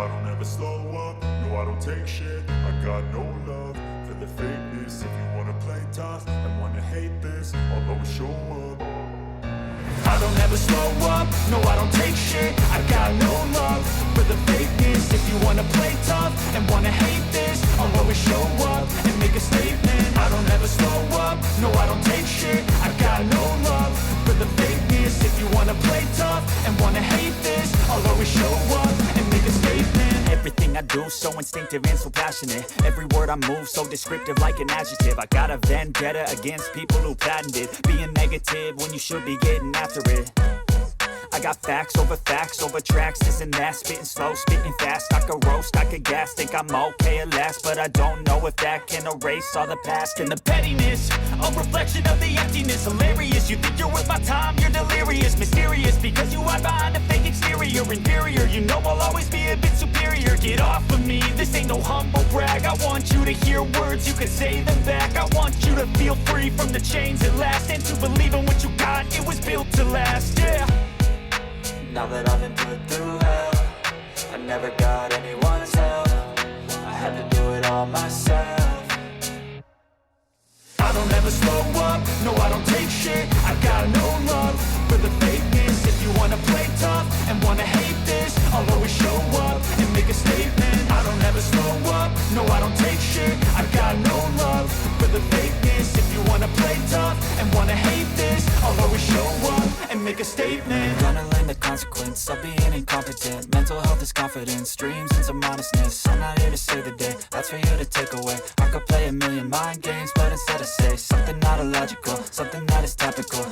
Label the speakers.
Speaker 1: I don't ever slow up, no I don't take shit. I got no love for the fakeness. If you wanna play tough and wanna hate this, I'll always show up. I don't ever slow up, no I don't take shit. I got no love for the fakeness. If you wanna play tough and wanna hate this, I'll always show up and make a statement. I don't ever slow up, no I don't take shit. I got no love for the fakeness. If you wanna play tough and wanna hate this, I'll always show up and make a statement.
Speaker 2: Everything I do so instinctive and so passionate. Every word I move so descriptive like an adjective. I got a vendetta against people who patented being negative when you should be getting after it. I got facts over tracks, this and that. Spitting slow, spitting fast. I could roast, I could gas. Think I'm okay at last, but I don't know if that can erase all the past. And the pettiness, a reflection of the emptiness. Hilarious, you think you're worth my time, you're delirious. Mysterious, because you hide behind a fake exterior. Inferior, you know I'll always be a bit superior. Get off of me, this ain't no humble brag. I want you to hear words, you can say them back. I want you to feel free from the chains at last, and to believe in what you got, it was built to last, yeah.
Speaker 3: Now that I've been put through hell, I never got anyone's help. I had to do it all myself.
Speaker 1: I don't ever slow up, no I don't take shit. I got no love for the fakeness. If you wanna play tough and wanna hate this, I'll always show up and make a statement. I don't ever slow up, no I don't take shit. I got no love for the fakeness. If you wanna play tough and wanna hate this, I'll always show up and make a statement.
Speaker 3: Gonna learn the consequence of being incompetent. Mental health is confidence, dreams and some honestness. I'm not here to save the day, that's for you to take away. I could play a million mind games, but instead I say something not illogical, something that is topical.